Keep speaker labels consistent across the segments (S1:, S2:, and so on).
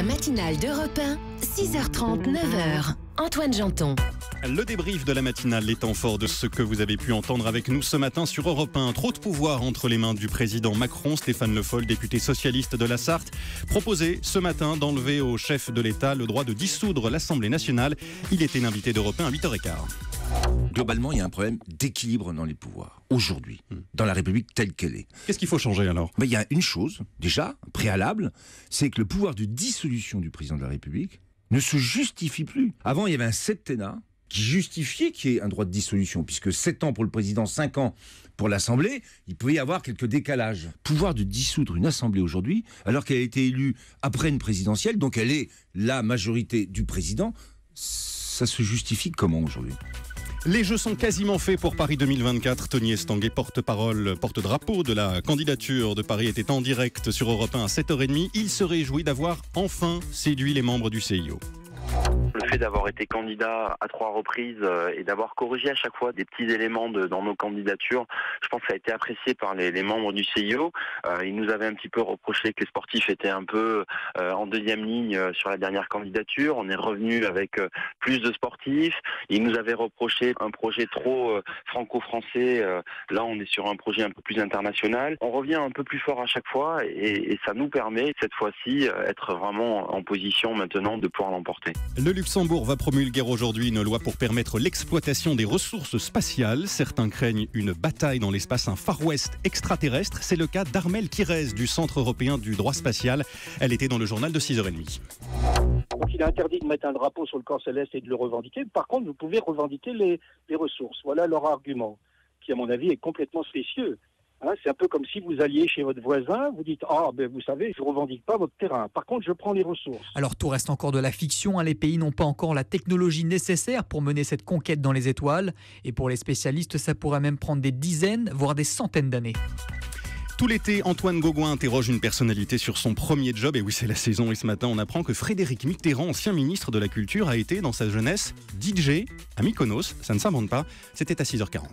S1: matinale d'Europe 1, 6h30, 9h. Antoine Janton.
S2: Le débrief de la matinale, les temps forts de ce que vous avez pu entendre avec nous ce matin sur Europe 1. Trop de pouvoir entre les mains du président Macron. Stéphane Le Foll, député socialiste de la Sarthe, proposait ce matin d'enlever au chef de l'État le droit de dissoudre l'Assemblée nationale. Il était l'invité d'Europe 1 à 8h15.
S3: Globalement, il y a un problème d'équilibre dans les pouvoirs, aujourd'hui, dans la République telle qu'elle est.
S2: Qu'est-ce qu'il faut changer alors ?
S3: Il y a une chose, déjà, préalable, c'est que le pouvoir de dissolution du président de la République ne se justifie plus. Avant, il y avait un septennat qui justifiait qu'il y ait un droit de dissolution, puisque 7 ans pour le président, 5 ans pour l'Assemblée, il pouvait y avoir quelques décalages. Pouvoir de dissoudre une Assemblée aujourd'hui, alors qu'elle a été élue après une présidentielle, donc elle est la majorité du président, ça se justifie comment aujourd'hui ?
S2: Les jeux sont quasiment faits pour Paris 2024. Tony Estanguet, porte-drapeau de la candidature de Paris, était en direct sur Europe 1 à 7h30. Il se réjouit d'avoir enfin séduit les membres du CIO.
S4: Le fait d'avoir été candidat à 3 reprises et d'avoir corrigé à chaque fois des petits éléments dans nos candidatures, je pense que ça a été apprécié par les membres du CIO. Ils nous avaient un petit peu reproché que les sportifs étaient un peu en deuxième ligne sur la dernière candidature. On est revenu avec plus de sportifs. Ils nous avaient reproché un projet trop franco-français. Là, on est sur un projet un peu plus international. On revient un peu plus fort à chaque fois et ça nous permet, cette fois-ci, être vraiment en position maintenant de pouvoir l'emporter.
S2: Le Luxembourg va promulguer aujourd'hui une loi pour permettre l'exploitation des ressources spatiales. Certains craignent une bataille dans l'espace, un Far West extraterrestre. C'est le cas d'Armelle Quirez du Centre européen du droit spatial. Elle était dans le journal de 6h30.
S5: Donc il est interdit de mettre un drapeau sur le corps céleste et de le revendiquer. Par contre, vous pouvez revendiquer les ressources. Voilà leur argument, qui à mon avis est complètement spécieux. C'est un peu comme si vous alliez chez votre voisin, vous dites « Ah, vous savez, je ne revendique pas votre terrain. Par contre, je prends les ressources. »
S6: Alors tout reste encore de la fiction. Les pays n'ont pas encore la technologie nécessaire pour mener cette conquête dans les étoiles. Et pour les spécialistes, ça pourrait même prendre des dizaines, voire des centaines d'années.
S2: Tout l'été, Antoine Gauguin interroge une personnalité sur son premier job. Et oui, c'est la saison. Et ce matin, on apprend que Frédéric Mitterrand, ancien ministre de la Culture, a été, dans sa jeunesse, DJ à Mykonos. Ça ne s'invente pas. C'était à 6h40.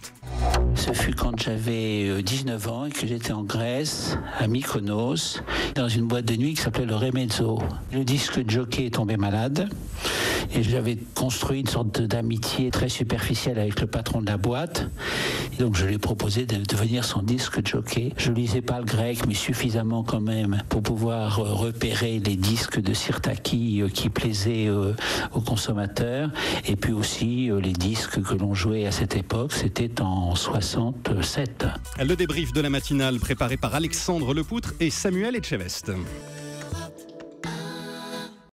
S7: Ce fut quand j'avais 19 ans et que j'étais en Grèce, à Mykonos, dans une boîte de nuit qui s'appelait le Remezzo. Le disque jockey est tombé malade et j'avais construit une sorte d'amitié très superficielle avec le patron de la boîte. Et donc je lui ai proposé de devenir son disque jockey. Je ne lisais pas le grec, mais suffisamment quand même pour pouvoir repérer les disques de Sirtaki qui plaisaient aux consommateurs. Et puis aussi les disques que l'on jouait à cette époque, c'était en 67.
S2: Le débrief de la matinale préparé par Alexandre Lepoutre et Samuel Etchevest.